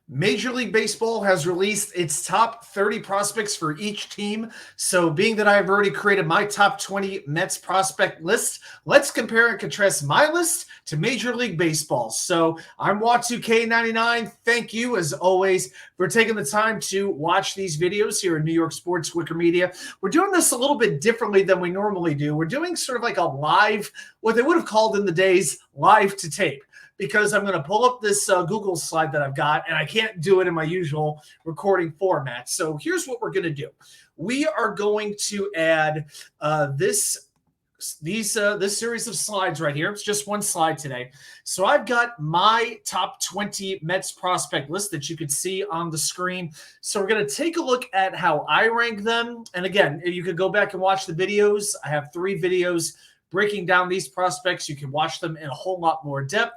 Major League Baseball has released its top 30 prospects for each team. So being that I've already created my top 20 Mets prospect list, let's compare and contrast my list to Major League Baseball. So I'm Watu-K99. Thank you, as always, for taking the time to watch these videos here in New York Sports WickerMedia. We're doing this a little bit differently than we normally do. We're doing sort of like a live, what they would have called in the days, live to tape. Because I'm going to pull up this Google slide that I've got, and I can't do it in my usual recording format. So here's what we're going to do. We are going to add this series of slides right here. It's just one slide today. So I've got my top 20 Mets prospect list that you can see on the screen. So we're going to take a look at how I rank them. And again, you could go back and watch the videos. I have 3 videos breaking down these prospects. You can watch them in a whole lot more depth.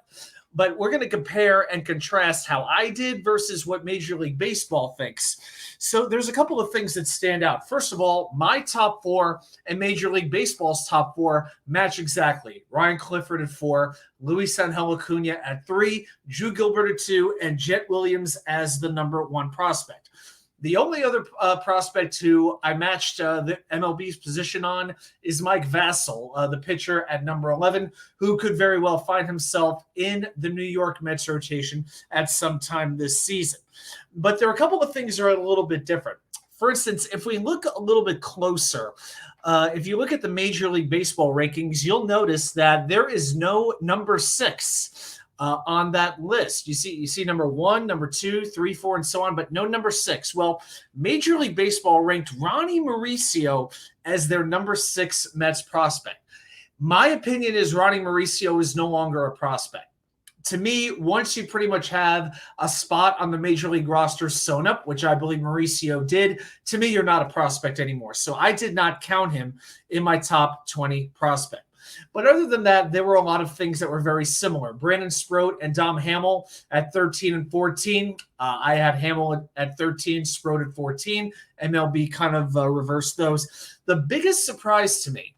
But we're going to compare and contrast how I did versus what Major League Baseball thinks. So there's a couple of things that stand out. First of all, my top 4 and Major League Baseball's top 4 match exactly. Ryanclifford at 4, luisangelacuna at 3, Drew Gilbert at 2, and Jettwilliams as the number 1 prospect. The only other prospect who I matched the MLB's position on is Mikevasil, the pitcher at number 11, who could very well find himself in the New York Mets rotation at some time this season. But there are a couple of things that are a little bit different. For instance, if we look a little bit closer, if you look at the Major League Baseball rankings, you'll notice that there is no number 6 on that list. You see number 1, number 2, 3, 4, and so on, but no number 6. Well, Major League Baseball ranked Ronnie Mauricio as their number 6 Mets prospect. My opinion is Ronnie Mauricio is no longer a prospect. To me, once you pretty much have a spot on the Major League roster sewn up, which I believe Mauricio did, to me, you're not a prospect anymore. So I did not count him in my top 20 prospect. But other than that, there were a lot of things that were very similar. Brandon Sproat and Dom Hamill at 13 and 14. I had Hamill at 13, Sproat at 14. MLB kind of reversed those. The biggest surprise to me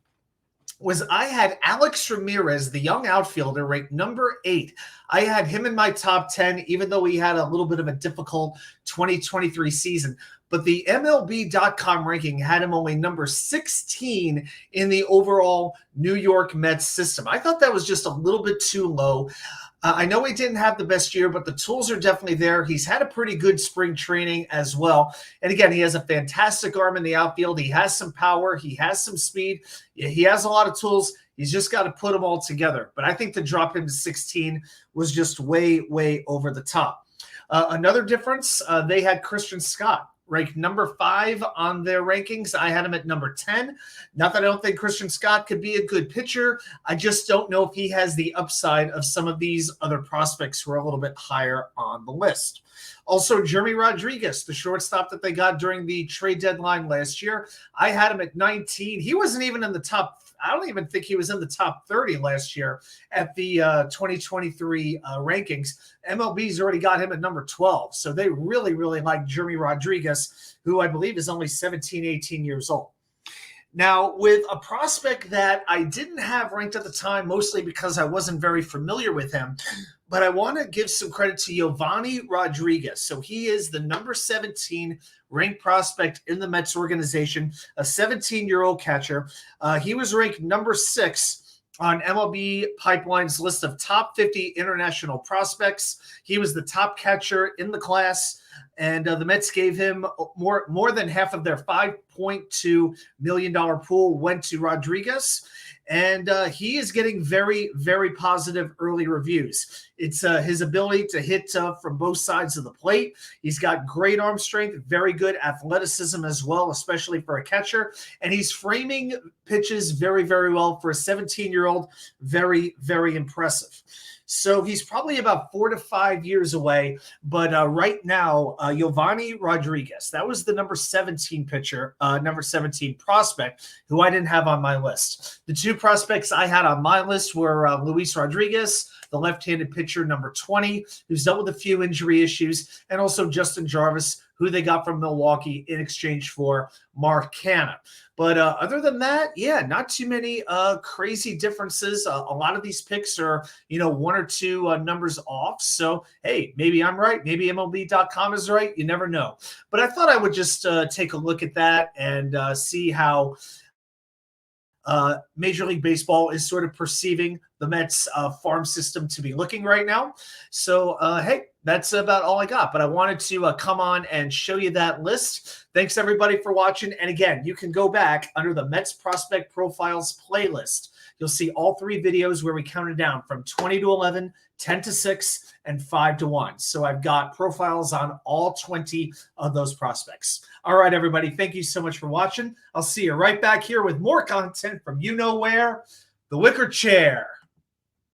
was I had Alex Ramirez, the young outfielder, ranked number 8. I had him in my top 10, even though he had a little bit of a difficult 2023 season. But the MLB.com ranking had him only number 16 in the overall New York Mets system. I thought that was just a little bit too low. I know he didn't have the best year, but the tools are definitely there. He's had a pretty good spring training as well. And again, he has a fantastic arm in the outfield. He has some power. He has some speed. He has a lot of tools. He's just got to put them all together. But I think to drop him to 16 was just way, way over the top. Another difference, they had Christianscott ranked number 5 on their rankings. I had him at number 10. Not that I don't think Christianscott could be a good pitcher. I just don't know if he has the upside of some of these other prospects who are a little bit higher on the list. Also, Jeremy Rodriguez, the shortstop that they got during the trade deadline last year, I had him at 19. He wasn't even in the top. I don't even think he was in the top 30 last year at the 2023 rankings. MLB's already got him at number 12. So they really, really like Jeremy Rodriguez, who I believe is only 17, 18 years old. Now, with a prospect that I didn't have ranked at the time, mostly because I wasn't very familiar with him, but I want to give some credit to Giovanni Rodriguez. So he is the number 17 ranked prospect in the Mets organization, a 17-year-old catcher. He was ranked number 6 on MLB Pipeline's list of top 50 international prospects. He was the top catcher in the class, and the Mets gave him more than half of their $5.2 million pool went to Rodriguez. And he is getting very, very positive early reviews. It's his ability to hit from both sides of the plate. He's got great arm strength, very good athleticism as well, especially for a catcher. And he's framing pitches very, very well for a 17-year-old. Very, very impressive. So he's probably about 4 to 5 years away. But right now, Giovanni Rodriguez, that was the number 17 pitcher, number 17 prospect, who I didn't have on my list. The 2 prospects I had on my list were Luis Rodriguez, the left-handed pitcher, number 20, who's dealt with a few injury issues, and also Justin Jarvis, who they got from Milwaukee in exchange for Mark Canha. But other than that, yeah, not too many crazy differences. A lot of these picks are, one or two numbers off. So, hey, maybe I'm right. Maybe MLB.com is right. You never know. But I thought I would just take a look at that and see how Major League Baseball is sort of perceiving the Mets farm system to be looking right now. So, hey, that's about all I got. But I wanted to come on and show you that list. Thanks, everybody, for watching. And again, you can go back under the Mets Prospect Profiles playlist. You'll see all three videos where we counted down from 20 to 11, 10 to 6, and 5 to 1. So I've got profiles on all 20 of those prospects. All right, everybody, thank you so much for watching. I'll see you right back here with more content from you know where, the Wicker Chair.